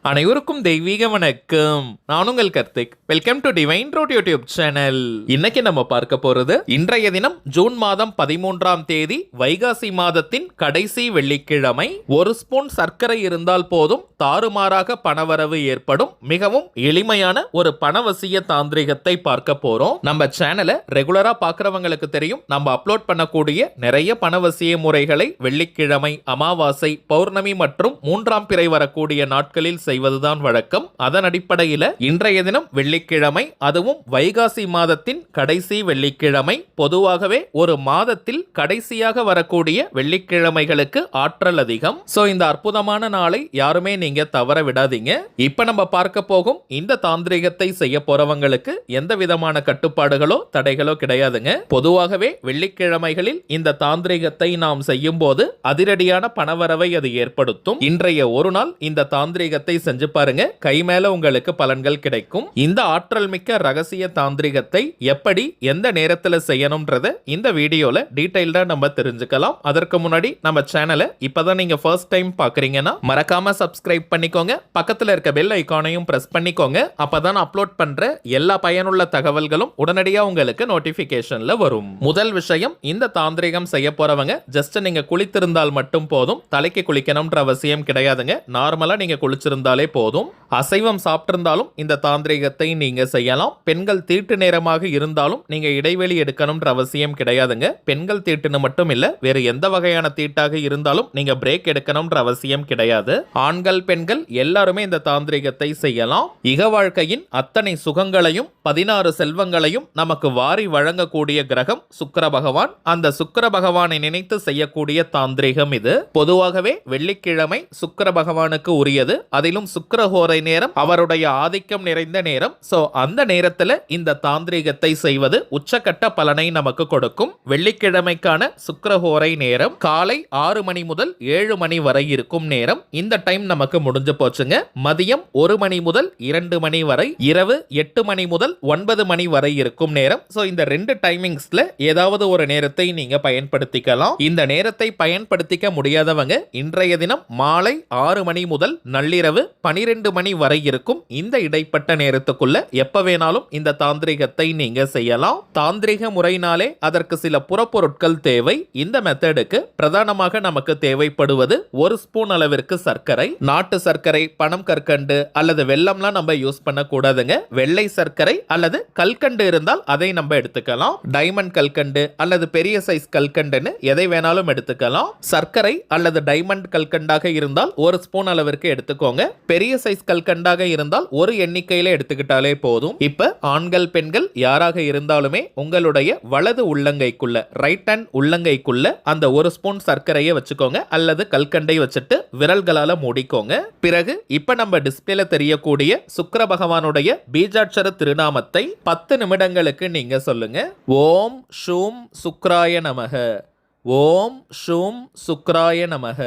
அனைவருக்கும் தெய்வீக வணக்கம். நான் உங்கள் Karthik. Welcome to divine road YouTube channel. இன்னைக்கு நம்ம பார்க்க போறது இன்றைய தினம் ஜூன் மாதம் 13ஆம் தேதி வைகாசி மாதத்தின் கடைசி வெள்ளிக்கிழமை. ஒரு ஸ்பூன் சர்க்கரை இருந்தால் போதும் தாறுமாறாக பணவரவு ஏற்படும் மிகவும் எளிமையான ஒரு பணவசிய தாந்திரிகத்தை பார்க்க போறோம். நம்ம சேனலை ரெகுலரா பார்க்கறவங்களுக்கு தெரியும், நம்ம அப்லோட் பண்ணக்கூடிய நிறைய பணவசிய முறைகளை வெள்ளிக்கிழமை, அமாவாசை, பௌர்ணமி மற்றும் 3ஆம் பிறை வரக்கூடிய நாட்களில் செய்வதுதான் வழக்கம். அதன் அடிப்படையில் இன்றைய தினம் வெள்ளிக்கிழமை, அதுவும் வைகாசி மாதத்தின் கடைசி வெள்ளிக்கிழமை. பொதுவாகவே ஒரு மாதத்தில் கடைசியாக வரக்கூடிய வெள்ளிக்கிழமைகளுக்கு ஆற்றல் அதிகம். சோ இந்த அற்புதமான நாளை யாருமே நீங்க தவற விடாதீங்க. இப்ப நம்ம பார்க்க போகும் இந்த தாந்திரிகத்தை செய்ய போறவங்களுக்கு எந்த விதமான கட்டுப்பாடுகளோ தடைகளோ கிடையாதுங்க. பொதுவாகவே வெள்ளிக்கிழமைகளில் இந்த தாந்திரிகத்தை நாம் செய்யும் போது அதிரடியான பணவரவை அது ஏற்படுத்தும். இன்றைய ஒரு நாள் இந்த தாந்திரிகத்தை செஞ்சு பாருங்க, கை மேல உங்களுக்கு பலன்கள் கிடைக்கும். இந்த ஆற்றல் மிக்க ரகசிய தாந்திரிகத்தை எப்படி எந்த நேரத்துல செய்யணும்ன்றத இந்த வீடியோல டீடைல்டா நம்ம தெரிஞ்சுக்கலாம். அதற்கு முன்னாடி நம்ம சேனலை இப்பதான் நீங்க ஃபர்ஸ்ட் டைம் பாக்குறீங்கன்னா மறக்காம சப்ஸ்கிரைப் பண்ணிக்கோங்க. பக்கத்துல இருக்க பெல் ஐகானையும் பிரஸ் பண்ணிக்கோங்க. அப்பதான் அப்லோட் பண்ற எல்லா பயனுள்ள தகவல்களும் உடனடியா உங்களுக்கு நோட்டிபிகேஷன்ல வரும். முதல் விஷயம், இந்த தாந்திரிகம் செய்ய போறவங்க ஜஸ்ட் நீங்க குளித்திருந்தால் மட்டும் போதும், தலைக்கு குளிக்கணும்ன்ற அவசியம் கிடையாதுங்க. நார்மலா நீங்க குளிச்சிருந்தாலே போதும். அசைவம் சாப்பிட்டிருந்தாலும் இந்த தாந்திரிகத்தை நீங்க செய்யலாம். பெண்கள் தீட்டு நேரமாக இருந்தாலும் நீங்க இடைவெளி எடுக்கணும்ன்ற அவசியம் கிடையாதுங்க. பெண்கள் தீட்டுன்னு மட்டும் இல்ல, வேறு எந்த வகையான தீட்டாக இருந்தாலும் நீங்க பிரேக் எடுக்கணும்ன்ற அவசியம் கிடையாது. ஆண்கள் பெண்கள் எல்லாருமே இந்த தாந்திரிகத்தை செய்யலாம். இக வாழ்க்கையின் அத்தனை சுகங்களையும் 16 செல்வங்களையும் நமக்கு வாரி வழங்கக்கூடிய கிரகம் சுக்கிர பகவான். அந்த சுக்கிர பகவானை நினைத்து செய்யக்கூடிய தாந்திரிகம் இது. பொதுவாகவே வெள்ளிக்கிழமை சுக்கிர பகவானுக்கு உரியது. அதிலும் சுக்கிரஹோரை நேரம் அவருடைய ஆதிக்கம் நிறைந்த நேரம். சோ அந்த நேரத்துல இந்த தாந்திரிகத்தை செய்வது உச்சக்கட்ட பலனை நமக்கு கொடுக்கும். வெள்ளிக்கிழமைக்கான சுக்கிரஹோரை நேரம் காலை 6 மணி முதல் 7 மணி வரை இருக்கும் நேரம். இந்த டைம் நமக்கு முடிஞ்சு போச்சுங்க. மதியம் 1 மணி முதல் 2 மணி வரை, இரவு 8 மணி முதல் 9 மணி வரை இருக்கும் நேரம். சோ இந்த ரெண்டு டைமிங்ஸ்ல ஏதாவது ஒரு நேரத்தை நீங்க பயன்படுத்திக்கலாம். இந்த நேரத்தை பயன்படுத்திக்க முடியாதவங்க இன்றைய தினம் மாலை 6 மணி முதல் நள்ளிரவு 12 மணி வரை இருக்கும் இந்த இடைப்பட்ட நேரத்துக்குள்ள எப்ப வேணாலும் இந்த தாந்திரிகத்தை நீங்க செய்யலாம். தாந்திரிக முறையினாலே அதற்கு சில புறப்பொருட்கள் தேவை. இந்த மெத்தடுக்கு பிரதானமாக நமக்கு தேவைப்படுவது 1 ஸ்பூன் அளவிற்கு சர்க்கரை. நாட்டு சர்க்கரை, பனம் கற்கண்டு அல்லது வெல்லம்லாம் நம்ம யூஸ் பண்ண கூடாதுங்க. வெள்ளை சர்க்கரை அல்லது கல்கண்டு இருந்தால் அதை நம்ம எடுத்துக்கலாம். டைமண்ட் கல்கண்டு அல்லது பெரிய சைஸ் கல்கண்டுன்னு எதை வேணாலும் எடுத்துக்கலாம். சர்க்கரை அல்லது டைமண்ட் கல்கண்டாக இருந்தால் 1 ஸ்பூன் அளவிற்கு எடுத்துக்கோங்க. பெரிய சைஸ் கல்கண்டாக இருந்தால் ஒரு எண்ணிக்கையில எடுத்துக்கிட்டாலே போதும். இப்ப ஆண்கள் பெண்கள் யாராக இருந்தாலுமே உங்களுடைய வலது உள்ளங்கைக்குள்ள, ரைட் ஹேண்ட் உள்ளங்கைக்குள்ள அந்த 1 ஸ்பூன் சர்க்கரையை வச்சுக்கோங்க அல்லது கல்கண்டை வச்சுட்டு விரல்களால மூடிக்கோங்க. பிறகு இப்ப நம்ம டிஸ்பிளேல தெரியக்கூடிய சுக்கிர பகவானுடைய பீஜாட்சர திருநாமத்தை 10 நிமிடங்களுக்கு நீங்க சொல்லுங்க. ஓம் ஷூம் சுக்ராய நமக, ஓம் ஷூம் சுக்ராய நமக,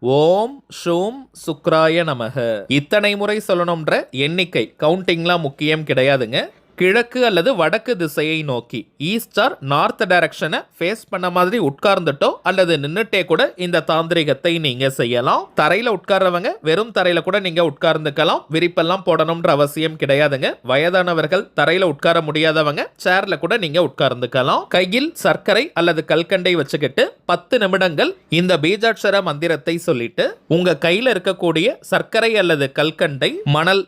ஓம் ஷூம் சுக்ராய நமக. இத்தனை முறை சொல்லணும்ன்ற எண்ணிக்கை கவுண்டிங்லாம் முக்கியம் கிடையாதுங்க. கிழக்கு அல்லது வடக்கு திசையை நோக்கி, ஈஸ்ட் ஆர் நார்த் டைரக்ஷனை ஃபேஸ் பண்ண மாதிரி உட்கார்ந்துட்டோ அல்லது நின்னுட்டே கூட இந்த தாந்திரிகத்தை நீங்க செய்யலாம். தரையில உட்கார்றவங்க வெறும் தரையில கூட நீங்க உட்கார்ந்துக்கலாம். விரிப்பெல்லாம் போடணும்ன்ற அவசியம் கிடையாதுங்க. வயதானவர்கள் தரையில உட்கார முடியாதவங்க சேர்ல கூட நீங்க உட்கார்ந்துக்கலாம். கையில் சர்க்கரை அல்லது கல்கண்டை வச்சுக்கிட்டு 10 நிமிடங்கள் இந்த பீஜாட்சர மந்திரத்தை சொல்லிட்டு உங்க கையில இருக்கக்கூடிய சர்க்கரை அல்லது கல்கண்டை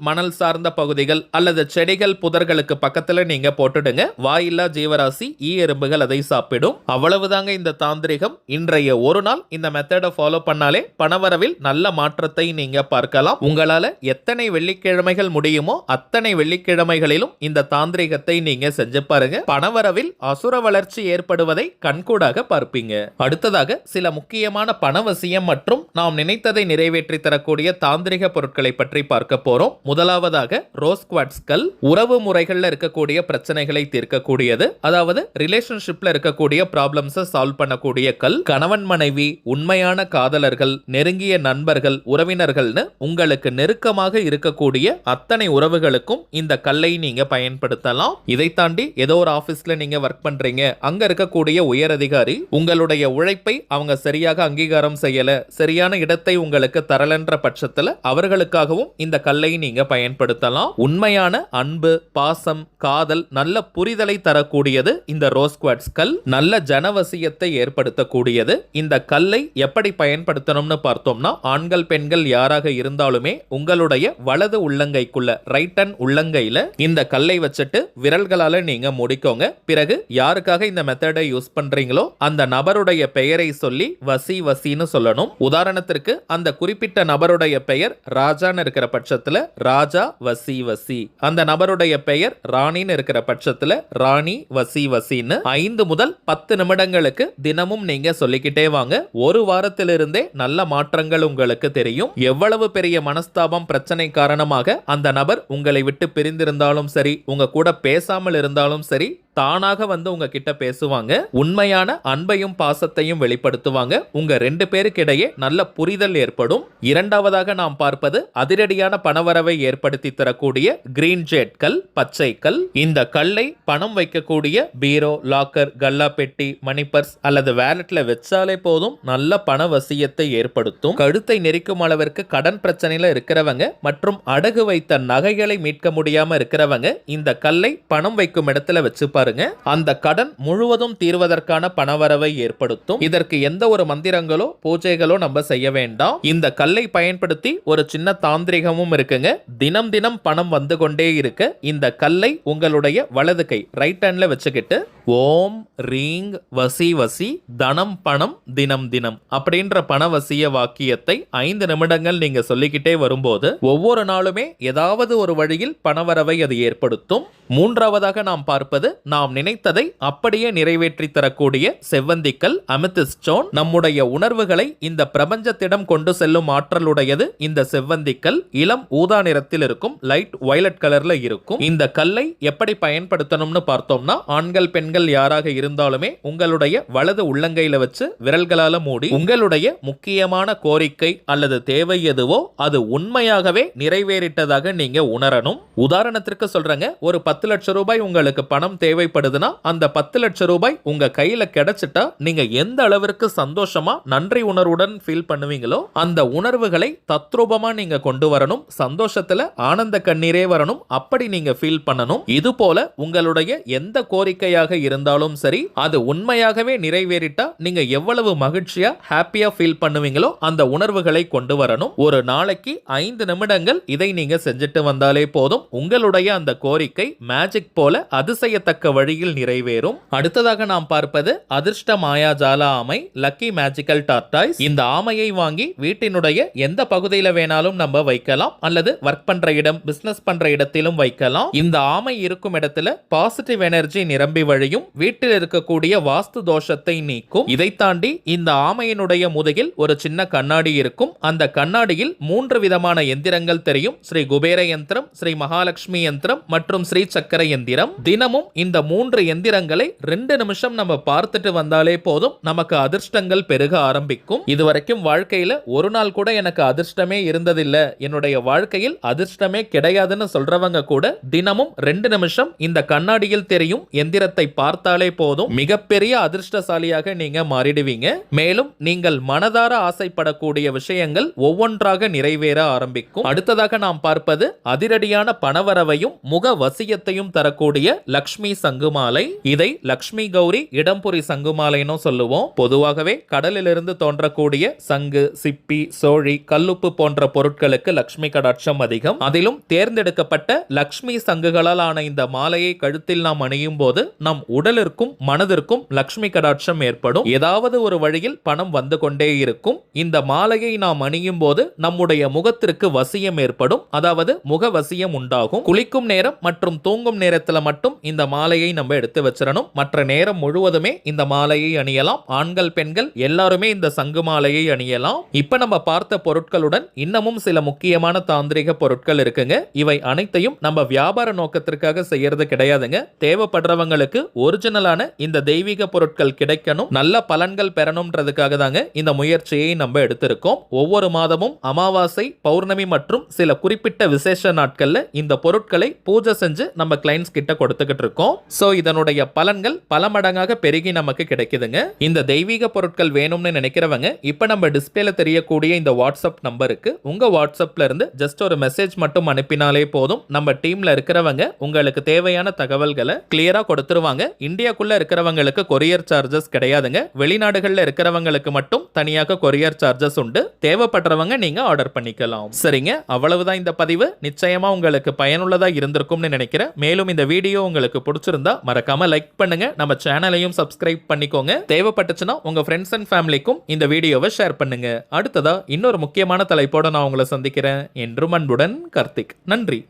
மணல் சார்ந்த பகுதிகள் அல்லது செடிகள், புதர்களுக்கு பக்கத்துல நீங்க போட்டுடுங்க. வாயில்லா ஜீவராசி ஈ எறும்புகள் அதை சாப்பிடும். அவ்வளவுதாங்க இந்த தாந்திரிகம். இன்றைய ஒரு நாள் இந்த மெத்தடை ஃபாலோ பண்ணாலே பணவரவில் நல்ல மாற்றத்தை நீங்க பார்க்கலாம். உங்களால எத்தனை வெள்ளிக்கிழமைகள் முடியுமோ அத்தனை வெள்ளிக்கிழமைகளிலும் இந்த தாந்திரிகத்தை நீங்க செஞ்சு பாருங்க. பணவரவில் அசுர வளர்ச்சி ஏற்படுவதை கண்கூடாக பார்ப்பீங்க. அடுத்ததாக சில முக்கியமான பணவசியம் மற்றும் நாம் நினைத்ததை நிறைவேற்றி தரக்கூடிய தாந்திரிக பொருட்களை பற்றி பார்க்க போறோம். முதலாவதாக ரோஸ் குவார்ட்ஸ் கல். உறவு முறைகள் உறவுகள்ல இருக்கக்கூடிய பிரச்சனைகளை தீர்க்கக்கூடியது, அதாவது ரிலேஷன்ஷிப்ல இருக்கக்கூடிய ப்ராப்ளம்ஸை சால்வ் பண்ணக்கூடிய கல். கணவன் மனைவி, உண்மையான காதலர்கள், நெருங்கிய நண்பர்கள், உறவினர்கள்னு உங்களுக்கு நெருக்கமாக இருக்கக்கூடிய அத்தனை உறவுகளுக்கும் இந்த கல்லை நீங்க பயன்படுத்தலாம். இதை தாண்டி ஏதோ ஒரு ஆபீஸ்ல நீங்க ஒர்க் பண்றீங்க, அங்க இருக்கக்கூடிய உயர் அதிகாரி உங்களுடைய உழைப்பை அவங்க சரியாக அங்கீகாரம் செய்யல, சரியான இடத்தை உங்களுக்கு தரலன்ற பட்சத்துல அவர்களுக்காகவும் இந்த கல்லை நீங்க பயன்படுத்தலாம். உண்மையான அன்பு, பாசம், காதல், நல்ல புரிதலை தரக்கூடியது இந்த ரோஸ் குவார்ட்ஸ் கல். நல்ல ஜனவசியத்தை ஏற்படுத்தக்கூடியது. இந்த கல்லை எப்படி பயன்படுத்தணும்னு பார்த்தோம்னா, ஆண்கள் பெண்கள் யாராக இருந்தாலுமே உங்களுடைய வலது உள்ளங்கைக்குள்ள, ரைட் ஹேண்ட் உள்ளங்கையில இந்த கல்லை வச்சுட்டு விரல்களால நீங்க முடிக்கோங்க. பிறகு யாருக்காக இந்த மெத்தடை யூஸ் பண்றீங்களோ அந்த நபருடைய பெயரை சொல்லி வசி வசின்னு சொல்லணும். உதாரணத்திற்கு அந்த குறிப்பிட்ட நபருடைய பெயர் ராஜான்னு இருக்கிற பட்சத்துல ராஜா வசி வசி, அந்த நபருடைய பெயர் ராணின்னு இருக்கிற பட்சத்துல ராணி வசி வசின்னு 5 முதல் 10 நிமிடங்களுக்கு தினமும் நீங்க சொல்லிக்கிட்டே வாங்க. ஒரு வாரத்திலிருந்தே நல்ல மாற்றங்கள் உங்களுக்கு தெரியும். எவ்வளவு பெரிய மனஸ்தாபம், பிரச்சனை காரணமாக அந்த நபர் உங்களை விட்டு பிரிந்திருந்தாலும் சரி, உங்க கூட பேசாமல் இருந்தாலும் சரி, தானாக வந்து உங்ககிட்ட பேசுவாங்க. உண்மையான அன்பையும் பாசத்தையும் வெளிப்படுத்துவாங்க. உங்க 2 பேருக்கு இடையே நல்ல புரிதல் ஏற்படும். இரண்டாவதாக நாம் பார்ப்பது அதிரடியான பணவரவை ஏற்படுத்தி தரக்கூடிய கிரீன் ஜேட் கல், பச்சை கல். இந்த கல்லை பணம் வைக்கக்கூடிய பீரோ, லாக்கர், கல்லா பெட்டி, மணி பர்ஸ் அல்லது வேலட்ல வச்சாலே போதும் நல்ல பண வசியத்தை ஏற்படுத்தும். கழுத்தை நெரிக்கும் அளவிற்கு கடன் பிரச்சனையில இருக்கிறவங்க மற்றும் அடகு வைத்த நகைகளை மீட்க முடியாம இருக்கிறவங்க இந்த கல்லை பணம் வைக்கும் இடத்துல வச்சு பாருங்க. அந்த கடன் முழுவதும் தீர்வதற்கான பணவரவை ஏற்படுத்தும். இதற்கு எந்த ஒரு மந்திரங்களோ பூஜைகளோ நம்ம செய்ய வேண்டாம். இந்த கல்லை பயன்படுத்தி ஒரு சின்ன தாந்திரிகமும் இருக்குங்க. தினம் தினம் பணம் வந்து கொண்டே இருக்க இந்த கல்லை உங்களுடைய வலது கை, ரைட் ஹேண்ட்ல வச்சுக்கிட்டு ஓம் ரீங் வசி வசி தனம் பணம் தினம் தினம் அப்படின்ற பணவசிய வாக்கியத்தை 5 நிமிடங்கள் நீங்க சொல்லிக்கிட்டே வரும்போது ஒவ்வொரு நாளுமே ஏதாவது ஒரு வழியில் பணவரவை அது ஏற்படுத்தும். மூன்றாவதாக நாம் பார்ப்பது, நாம் நினைத்ததை அப்படியே நிறைவேற்றி தரக்கூடிய செவ்வந்திக்கல், அமெத்திஸ்ட் ஸ்டோன். நம்முடைய உணர்வுகளை இந்த பிரபஞ்சத்திடம் கொண்டு செல்லும் ஆற்றலுடையது இந்த செவ்வந்திக்கல். இளம் ஊதா நிறத்தில் இருக்கும், லைட் வயலட் கலர்ல இருக்கும். இந்த கல்லை எப்படி பயன்படுத்தணும்னு பார்த்தோம்னா, ஆண்கள் பெண்கள் யாராக இருந்தாலுமே உங்களுடைய வலது உள்ளங்கையில வச்சு விரல்களால மூடி உங்களுடைய முக்கியமான கோரிக்கை அல்லது தேவை எதுவோ அது உண்மையாகவே நிறைவேறிட்டதாக நீங்க உணரணும். உதாரணத்திற்கு சொல்றேங்க, ஒரு 10 லட்சம் ரூபாய் உங்களுக்கு பணம் தேவைப்படுதுன்னா அந்த 10 லட்சம் ரூபாய் உங்க கையில கிடைச்சிட்டா நீங்க எந்த அளவிற்கு சந்தோஷமா நன்றி உணர்வுடன் ஃபீல் பண்ணுவீங்களோ அந்த உணர்வுகளை தத்ரூபமா நீங்க கொண்டு வரணும். சந்தோஷத்துல ஆனந்த கண்ணீரே வரணும். அப்படி நீங்க ஃபீல் பண்ணணும். இது போல உங்களுடைய எந்த கோரிக்கையாக இருந்தாலும் சரி, அது உண்மையாகவே நிறைவேறிட்டா நீங்க எவ்வளவு மகிழ்ச்சியா ஹாப்பியா ஃபீல் பண்ணுவீங்களோ அந்த உணர்வுகளை கொண்டு வரணும். ஒரு நாளைக்கு 5 நிமிடங்கள் இதை நீங்க செஞ்சுட்டு வந்தாலே போதும். உங்களுடைய அந்த கோரிக்கை மேஜிக் போல அதிசயத்தக்க வழியில் நிறைவேறும். அடுத்ததாக நாம் பார்ப்பது அதிர்ஷ்ட மாயாஜால ஆமை, லக்கி மேஜிக்கல் டார்டாய்ஸ். இந்த ஆமையை வாங்கி வீட்டினுடைய எந்த பகுதியில வேணாலும் நம்ம வைக்கலாம், அல்லது ஒர்க் பண்ற இடம், பிசினஸ் பண்ற இடத்திலும் வைக்கலாம். இந்த ஆமை இருக்கும் இடத்துல பாசிட்டிவ் எனர்ஜி நிரம்பி வழியும், வீட்டில் இருக்கக்கூடிய வாஸ்து தோஷத்தை நீக்கும். இதை தாண்டி இந்த ஆமையினுடைய முதுகில் ஒரு சின்ன கண்ணாடி இருக்கும். அந்த கண்ணாடியில் 3 விதமான எந்திரங்கள் தெரியும். ஸ்ரீ குபேர யந்திரம், ஸ்ரீ மகாலட்சுமி யந்திரம் மற்றும் ஸ்ரீ சக்கர எந்திரம். தினமும் இந்த 3 எந்திரங்களை 2 நிமிஷம் நம்ம பார்த்துட்டு வந்தாலே போதும் நமக்கு அதிர்ஷ்டங்கள் பெருக ஆரம்பிக்கும். இதுவரைக்கும் வாழ்க்கையில ஒரு நாள் கூட எனக்கு அதிர்ஷ்டமே இருந்ததில்லை, என்னுடைய வாழ்க்கையில் அதிர்ஷ்டமே கிடையாதுன்னு சொல்றவங்க கூட தினமும் 2 நிமிஷம் இந்த கண்ணாடியில் தெரியும் எந்திரத்தை பார்த்தாலே போதும் மிகப்பெரிய அதிர்ஷ்டசாலியாக நீங்க மாறிடுவீங்க. மேலும் நீங்கள் மனதார ஆசைப்படக்கூடிய விஷயங்கள் ஒவ்வொன்றாக நிறைவேற ஆரம்பிக்கும். அடுத்ததாக நாம் பார்ப்பது அதிரடியான பணவரவையும் முக வசியத்தையும் தரக்கூடிய லக்ஷ்மி சங்குமாலை. இதை லக்ஷ்மி கௌரி இடம்புரி சங்குமாலைன்னு சொல்லுவோம். பொதுவாகவே கடலிலிருந்து தோன்றக்கூடிய சங்கு, சிப்பி, சோழி, கல்லுப்பு போன்ற பொருட்களுக்கு லக்ஷ்மி கடாட்சம் அதிகம். அதிலும் தேர்ந்தெடுக்கப்பட்ட லக்ஷ்மி சங்குகளால் ஆன இந்த மாலையை கழுத்தில் நாம் அணியும் போது நம் உடலிற்கும் மனதிற்கும் லக்ஷ்மி கடாட்சம் ஏற்படும். ஏதாவது ஒரு வழியில் பணம் வந்து கொண்டே இருக்கும். இந்த மாலையை நாம் அணியும் போது நம்முடைய முகத்திற்கு வசியம் ஏற்படும், அதாவது முக வசியம் உண்டாகும். குளிக்கும் நேரம் மற்றும் தூங்கும் நேரத்தில் மட்டும் இந்த மாலை மாலையை நம்ம எடுத்து வச்சிடணும். மற்ற நேரம் முழுவதுமே இந்த மாலையை அணியலாம். ஆண்கள் பெண்கள் எல்லாருமே இந்த சங்கு மாலையை அணியலாம். இப்ப நம்ம பார்த்த பொருட்களுடன் இன்னமும் சில முக்கியமான தாந்திரிக பொருட்கள் இருக்குங்க. இவை அனைத்தையும் நம்ம வியாபார நோக்கத்திற்காக செய்யறது கிடையாதுங்க. தேவைப்படுறவங்களுக்கு ஒரிஜினலான இந்த தெய்வீக பொருட்கள் கிடைக்கணும், நல்ல பலன்கள் பெறணும்ன்றதுக்காக தாங்க இந்த முயற்சியை நம்ம எடுத்திருக்கோம். ஒவ்வொரு மாதமும் அமாவாசை, பௌர்ணமி மற்றும் சில குறிப்பிட்ட விசேஷ நாட்கள்ல இந்த பொருட்களை பூஜை செஞ்சு நம்ம கிளைண்ட்ஸ் கிட்ட கொடுத்துக்கிட்டு இருக்கோம். சோ இதனுடைய பலன்கள் பல மடங்காக பெருகி நமக்கு கிடைக்குதுங்க. இந்த தெய்வீக பொருட்கள் வேணும்னு நினைக்கிறவங்க இப்ப நம்ம டிஸ்பிளேல தெரியக்கூடிய இந்த வாட்ஸ்அப் நம்பருக்கு உங்க வாட்ஸ்அப்ல இருந்து ஜஸ்ட் ஒரு மெசேஜ் மட்டும் அனுப்பினாலே போதும். நம்ம டீம்ல இருக்கிறவங்க உங்களுக்கு தேவையான தகவல்களை கிளியரா கொடுத்துருவாங்க. இந்தியாக்குள்ள இருக்கிறவங்களுக்கு கொரியர் சார்ஜஸ் கிடையாதுங்க. வெளிநாடுகள்ல இருக்கிறவங்களுக்கு மட்டும் தனியாக கொரியர் சார்ஜஸ் உண்டு. தேவைப்படுறவங்க நீங்க ஆர்டர் பண்ணிக்கலாம். சரிங்க, அவ்வளவுதான் இந்த பதிவு. நிச்சயமா உங்களுக்கு பயனுள்ளதா இருந்திருக்கும்னு நினைக்கிறேன். மேலும் இந்த வீடியோ உங்களுக்கு பிடிச்சிருந்தா மறக்காம லைக் பண்ணுங்க. நம்ம சேனலையும் சப்ஸ்கிரைப் பண்ணிக்கோங்க. தேவைப்பட்டுச்சுன்னா உங்க ஃப்ரெண்ட்ஸ் அண்ட் ஃபேமிலிக்கும் இந்த வீடியோவை ஷேர் பண்ணுங்க. அடுத்ததா இன்னொரு முக்கியமான தலைப்போட நான் உங்களை சந்திக்கிறேன். என்றும் அன்புடன் கார்த்திக். நன்றி.